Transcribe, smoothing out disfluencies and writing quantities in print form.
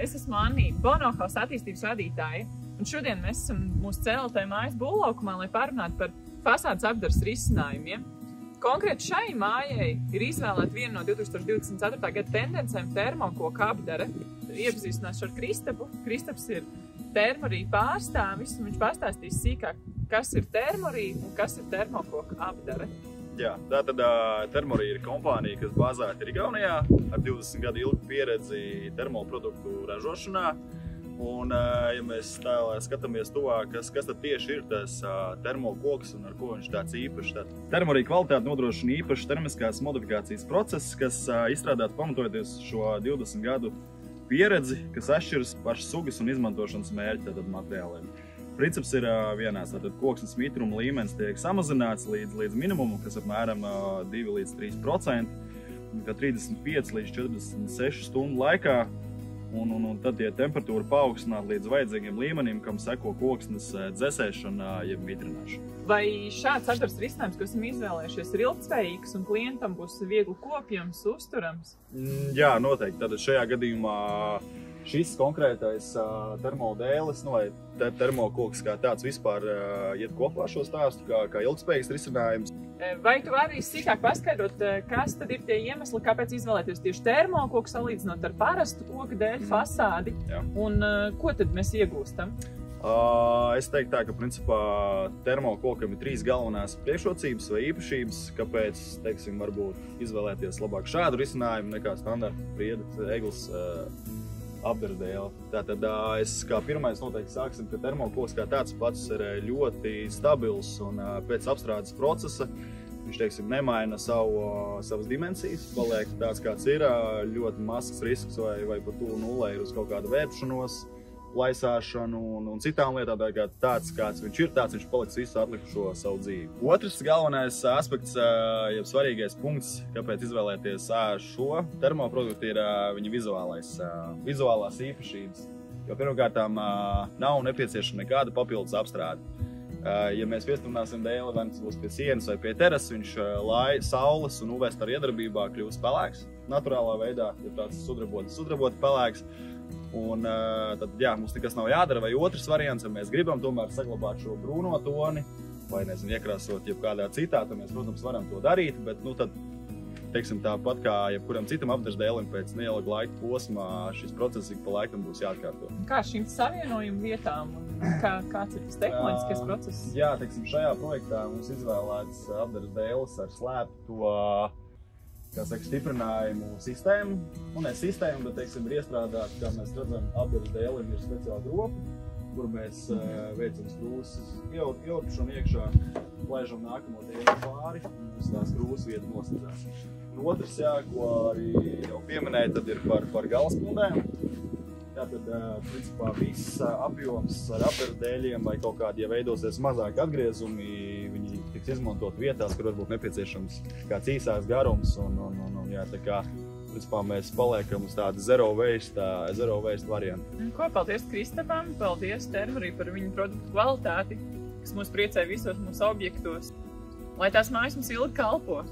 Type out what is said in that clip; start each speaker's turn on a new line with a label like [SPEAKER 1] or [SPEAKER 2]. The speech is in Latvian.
[SPEAKER 1] Es esmu Annija, Bonohaus attīstības vadītāja, un šodien mēs esam mūsu CLT mājas būvlaukumā, lai parunātu par fasādes apdares risinājumiem. Konkrēti šai mājai ir izvēlēta viena no 2024. gada tendencēm termokoku apdare. Iepazīstināšu ar Kristapu. Kristaps ir Thermorī pārstāvis, un viņš pastāstīs sīkāk, kas ir Thermorī un kas ir termokoku apdare.
[SPEAKER 2] Jā, tātad Thermorī ir kompānija, kas bāzēta ir Igaunijā ar 20 gadu ilgu pieredzi termoproduktu ražošanā. Un, ja mēs skatāmies tuvāk, kas tad tieši ir tas termokoks un ar ko viņš tāds īpašs. Thermorī kvalitāti nodrošina īpašs termiskās modifikācijas process, kas izstrādāts pamatojoties šo 20 gadu pieredzi, kas atšķiras pašas sugas un izmantošanas mērķi tātad materiāliem. Princips ir vienās, tātad koksnes mitruma līmenis tiek samazināts līdz minimumam, kas apmēram 2 līdz 3%, 35 līdz 46 stundu laikā, un tad tie temperatūra paaugstināt līdz vajadzīgiem līmenim, kam seko koksnes dzesēšana, jeb mitrināšana.
[SPEAKER 1] Vai šāds apdares risinājums, ko esam izvēlējušies, ir ilgtspējīgs un klientam būs viegli kopjams, uzturams?
[SPEAKER 2] Jā, noteikti. Tātad šajā gadījumā šis konkrētais termodēlis, vai termokoks kā tāds vispār iet kopā šo stāstu, kā ilgtspējīgs risinājums.
[SPEAKER 1] Vai tu vari sīkāk paskaidrot, kas tad ir tie iemesli, kāpēc izvēlēties tieši termokoku salīdzinot ar parastu koku dēļ fasādi? Jā. Un ko tad mēs iegūstam?
[SPEAKER 2] Es teiktu tā, ka principā termokokam ir 3 galvenās priekšrocības vai īpašības, kāpēc, teiksim, varbūt izvēlēties labāk šādu risinājumu nekā standarta priedes eglis apdares dēli. Tātad es kā pirmais noteikti sāksim, ka termokoks kā tāds pats ir ļoti stabils un pēc apstrādes procesa viņš, teiksim, nemaina savas dimensijas, paliek tāds kāds ir, ļoti mazs risks vai pat tuvu nullei ir uz kaut kādu vērpšanos, laisāšanu un citām lietām, kā tāds, kāds viņš ir, tāds viņš paliks visu atlikušo savu dzīvi. Otrs galvenais aspekts, jeb svarīgais punkts, kāpēc izvēlēties šo termoproduktu, ir viņa vizuālās īpašības. Jo pirmkārtām nav nepieciešama nekāda papildus apstrāde. Ja mēs piestādināsim dēli, vai tas būs pie sienas vai pie terases, viņš saules un UV staru iedarbībā kļūst pelēks. Naturālā veidā, ja tāds sudrabota pelēks. Un tad, jā, mums nekas nav jādara. Vai otrs variants, ja mēs gribam tomēr saglabāt šo brūno toni, vai, nezinu, iekrāsot jebkādā citā, tad mēs, protams, varam to darīt, bet, tad, teiksim, tāpat kā jebkuram citam apdares dēlim pēc neilga laika posmā šis process ik pa laikam būs jāatkārto. Kā
[SPEAKER 1] šīm savienojumu vietām un kāds ir tas tehnoloģiskais process?
[SPEAKER 2] Jā, teiksim, šajā projektā mums izvēlēts apdares dēlis ar slēpto stiprinājumu sistēmu. Ne sistēmu, bet, teiksim, ir iestrādāta, kā mēs redzam, apdares dēlim ir speciāla gropa, kur mēs veicam skrūves ieurpšanu iekšā, plēžam nākamo dēli pāri, un tās skrūves vieta nosacās. Un otrs, jā, ko arī jau pieminēja, tad ir par galvaspildēm. Tātad, principā, viss apjoms ar apdares dēļiem vai kaut kādi, ja veidosies mazāk atgriezumi, viņi tiks izmantot vietās, kur varbūt nepieciešams kāds īsāks garums un jā, tā kā, principā, mēs paliekam uz tādu zero waste variantu.
[SPEAKER 1] Paldies Kristapam, paldies Thermorī par viņu produktu kvalitāti, kas mūs priecē visos mūsu objektos, lai tās mājas mums ilgi kalpo.